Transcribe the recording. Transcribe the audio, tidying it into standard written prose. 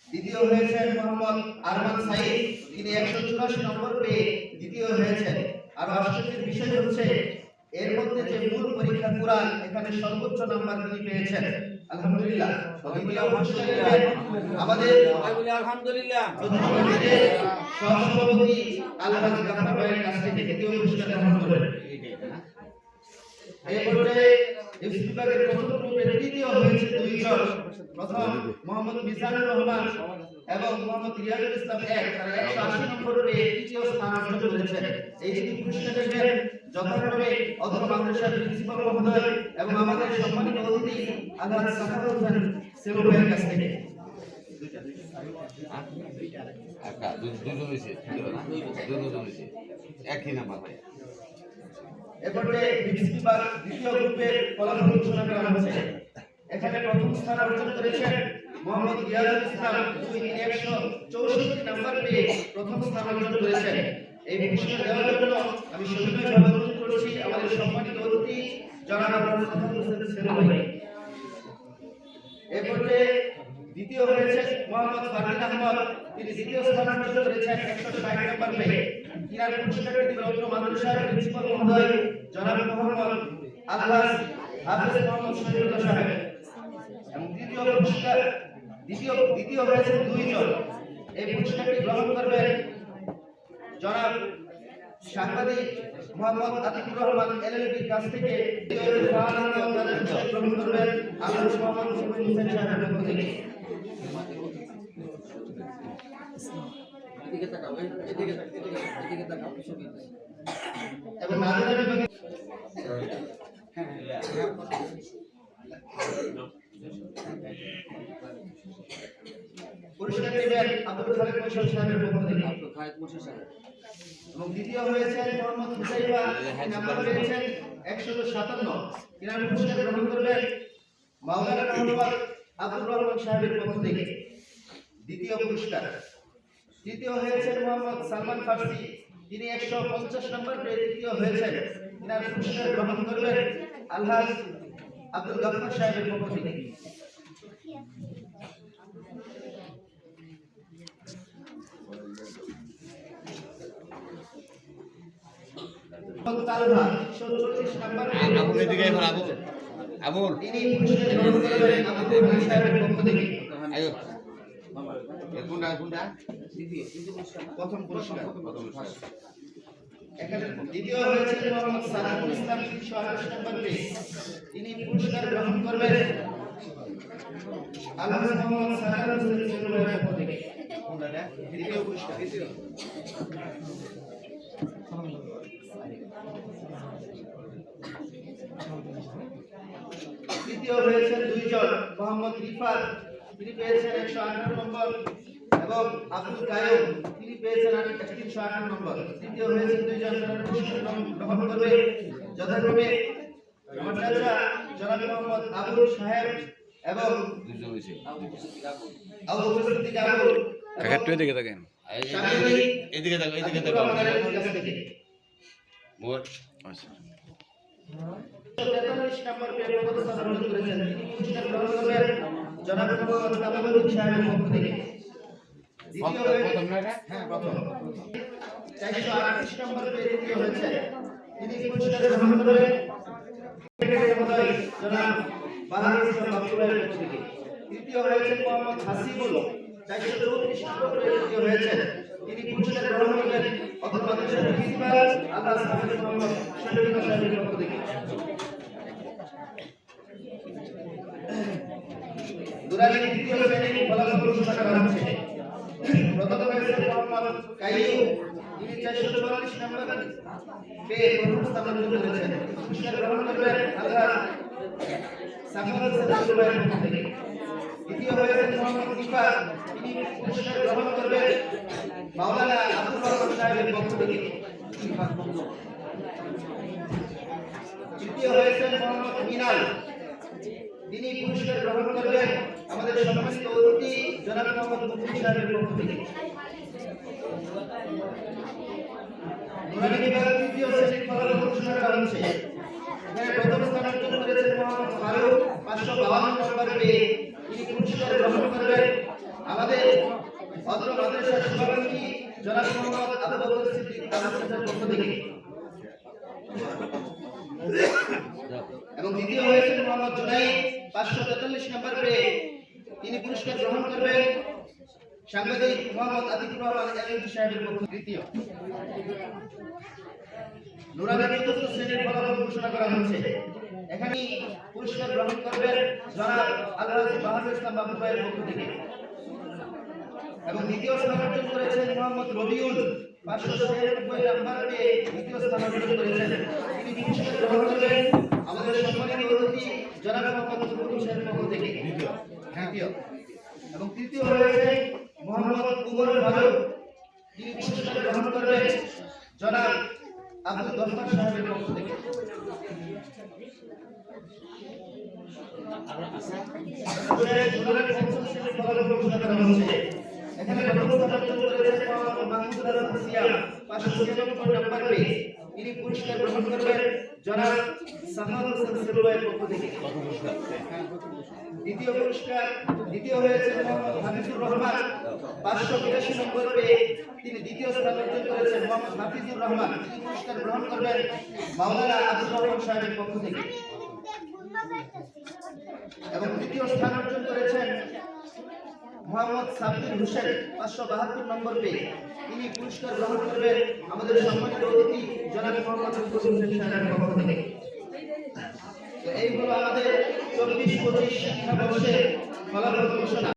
দ্বিতীয় হয়েছেন মোহাম্মদ আরমান সাইদ, তিনি 184 নম্বর পেয়ে দ্বিতীয় হয়েছেন। আর আশ্চর্যের বিষয় হচ্ছে এর মধ্যে যে মূল পরীক্ষা কোরআন, এখানে সর্বোচ্চ নাম্বার তিনি পেয়েছেন। আলহামদুলিল্লাহ। আমাদের আলহামদুলিল্লাহ সহসভাপতি আলহাজ গাফফার ভাইয়ের কাছ থেকে দ্বিতীয় পুরস্কার গ্রহণ করেন। এই পর্যায়ে এফসি বিভাগের প্রথম গ্রুপে তৃতীয় হয়েছে দুইজন। প্রথম মোহাম্মদ মিজানুর রহমান এবং মোহাম্মদ রিয়াজুল ইসলাম এক, তারা 180 নম্বর পেয়ে তৃতীয় স্থান অর্জন করেছেন। এই দুটি পুরস্কার দেবেন যথাক্রমে অত্র মাদ্রাসার প্রিন্সিপাল মহোদয় এবং আমাদের সম্মানিত অতিথি আলহাজ সাফার হোসেন সেলু ভাইয়ের কাছ থেকে। একই নাম্বার ভাই। এরপরে বিসিবি বিভাগ দ্বিতীয় গ্রুপের ফলাফল ঘোষণা করা হচ্ছে। এখানে প্রথম স্থান অর্জন করেছেন মোহাম্মদ রিয়াজুল ইসলাম, তিনি 164 নম্বর পেয়ে প্রথম স্থান অর্জন করেছেন। এই পুরস্কার দেওয়ার জন্য আমি সবিনয়ভাবে অনুরোধ করছি আমাদের সম্মানিত অতিথি জনাব সাফার হোসেন সেলু ভাই। এরপরে দ্বিতীয় হয়েছে মোহাম্মদ ফারদিন আহমদ, তিনি দ্বিতীয় স্থান অর্জন করেছেন 160 নম্বর পেয়ে। ইনার পুরস্কারটি দিবেন অত্র মাদ্রাসার প্রিন্সিপাল মহোদয় জনাব মোহাম্মদ আলহাজ হাফেজ মোহাম্মদ শহীদুল্লাহ সাহেব। এবং তৃতীয় পুরস্কার দ্বিতীয় হয়েছে দুইজন। এই পুরস্কারটি গ্রহণ করবেন জনাব সাংবাদিক মোহাম্মদ আতিকুর রহমান এলএলবির কাছ থেকে। গ্রহণ করবেন আলহাজ মোহাম্মদ মুমিন হোসেন সাহেবের পক্ষ থেকে। এবং নাজিরা বিভাগে পুরস্কার দিবেন আব্দুল খালেক মোশাররফ সাহেবের পক্ষ থেকে। এবং দ্বিতীয় হয়েছেন মোহাম্মদ হুসাইফা, নাম্বার পেয়েছেন 157। ইনার পুরস্কার গ্রহণ করবেন মাওলানা মোহাম্মদ আব্দুর রহমান সাহেবের পক্ষ থেকে। দ্বিতীয় পুরস্কার। তৃতীয় হয়েছেন মোহাম্মদ সালমান ফারসি, তিনি 150 নম্বর পেয়ে তৃতীয় হয়েছেন। ইনার পুরস্কার গ্রহণ করবেন আলহাজ আব্দুল গাফফার সাহেবের পক্ষ থেকে। তালহা 47 নম্বর আবুল এদিকে এবার আবুল তিনি পুরস্কার গ্রহণ করবেন আব্দুল হামিদ সাহেবের পক্ষ থেকে। আয়ো কোনটা প্রথম পুরস্কার। এখানে দ্বিতীয় হয়েছে মোহাম্মদ সালামুল ইসলাম, 128 নম্বর পেয়ে তিনি পুরস্কার গ্রহণ করবেন আলহাজ মোহাম্মদ সালাম হোসেন সেলু ভাইয়ের পক্ষ থেকে। দ্বিতীয় পুরস্কার। তৃতীয় হয়েছেন দুইজন, মোহাম্মদ রিফাত, তিনি পেয়েছেন 118 নম্বর এবং আব্দুল কায়ুম, তিনি পেয়েছেন 318 নম্বর। তৃতীয় হয়েছেন দুইজন, পুরস্কার গ্রহণ করবে যথাক্রমে আমার চাচা জনাব মোহাম্মদ আবুল সাহেব এবং আবু বকর সিদ্দিক আবুল। কাকাটু এদিকে দেখেন, এদিকে দেখো, এদিকে দেখো মোর। আচ্ছা 43 নম্বর পেয়ে প্রথম স্থান অর্জন করেছেন। তিনি পুরস্কার গ্রহণ করবেন জনাব মোহাম্মদ কামালউদ্দিন সাহেবের পক্ষ থেকে। দ্বিতীয় প্রথম না এটা? হ্যাঁ প্রথম। 438 নম্বর পেয়ে তৃতীয় হয়েছে। তিনি পুরস্কার গ্রহণ করবেন জনাব বাহাদুর ইসলাম বাবুলের পক্ষ থেকে। তৃতীয় হয়েছে মোহাম্মদ হাসিবুল, 434 নম্বর পেয়ে তৃতীয় হয়েছে। তিনি পুরস্কার গ্রহণ করবেন অত্র মাদ্রাসার প্রিন্সিপাল আলহাজ হাফেজ মোহাম্মদ শহীদুল্লাহ সাহেবের পক্ষ থেকে। দুরানি দ্বিতীয় শ্রেণীর ফলাফল ঘোষণা করা হচ্ছে। প্রথম হয়েছে মোহাম্মদ কাইয়ুম, তিনি 444 নম্বর পেয়ে প্রথম স্থান অর্জন করেছেন। পুরস্কার গ্রহণ করবেন আলহাজ সাফার হোসেন সেলু ভাইয়ের পক্ষ থেকে। দ্বিতীয় হয়েছে মোহাম্মদ রিফাত, তিনি পুরস্কার গ্রহণ করবেন মাওলানা আব্দুর রহমান সাহেবের পক্ষ থেকে। তৃতীয় হয়েছে মোহাম্মদ মিনাল, তিনি পুরস্কার গ্রহণ করবেন আমাদের সম্মানিত অতিথি জনাব মোহাম্মদ মুফতি সাহেবের পক্ষ থেকে। তৃতীয় শ্রেণীর ফলাফল ঘোষণা করা হচ্ছে। এখানে প্রথম স্থান অর্জন করেছেন মোহাম্মদ ফারুক, 552 নম্বর পেয়ে তিনি পুরস্কার গ্রহণ করবেন মোহাম্মদ আবু বকর সিদ্দিক আল-আনসারীর পক্ষ থেকে এবং দ্বিতীয় হয়েছে মোহাম্মদ জুনাইদ 543 নম্বর পেয়ে তিনি পুরস্কার গ্রহণ করবেন সাংবাদিক মোহাম্মদ আতিকুর রহমান এলএলবি সাহেবের পক্ষ তৃতীয় নুরানি চতুর্থ শ্রেণীর ফলাফল ঘোষণা করা হচ্ছে এখানে পুরস্কার গ্রহণ করবেন জনাব আলহাজ বাহাদুর ইসলাম বাবু ভাইয়ের পক্ষ থেকে এবং দ্বিতীয় স্থান অর্জন করেছেন মোহাম্মদ রবিউল 596 নাম্বার পেয়ে দ্বিতীয় স্থান অর্জন করেছেন তিনি পুরস্কার গ্রহণ করবেন আমাদের সম্মানিত অতিথি জনাব মোহাম্মদ ফখরুল সাহেবের পক্ষ থেকে দ্বিতীয় এবং তৃতীয় হয়েছে মোহাম্মদ উমর ফারুক তিনি পুরস্কার গ্রহণ করবেন জনাব আব্দুল গফফার সাহেবের পক্ষ থেকে এখানে প্রথম স্থান অর্জন করেছেন মোহাম্মদ মাহমুদ আল হাসিয়া 596 নাম্বার পেয়ে তিনি পুরস্কার গ্রহণ করবেন জনাব সাহাব হোসেন সেলুয়ের পক্ষ থেকে দ্বিতীয় হয়েছে মোহাম্মদ হাফিজুর রহমান 582 নম্বর পেয়ে তিনি দ্বিতীয় স্থান অর্জন করেছেন মোহাম্মদ হাফিজুর রহমান তিনি পুরস্কার গ্রহণ করবেন মাওলানা আব্দুর রহমান সাহেবের পক্ষ থেকে এবং তৃতীয় স্থান অর্জন করেছেন মোহাম্মদ সাব্বির হোসেন 572 নম্বর পেয়ে তিনি পুরস্কার গ্রহণ করবেন আমাদের সম্মানিত অতিথি জনাব মোহাম্মদ ফখরুল হোসেন সাহেবের পক্ষ থেকে তো এই হলো আমাদের 24-25 শিক্ষাবর্ষের ফলাফল ঘোষণা।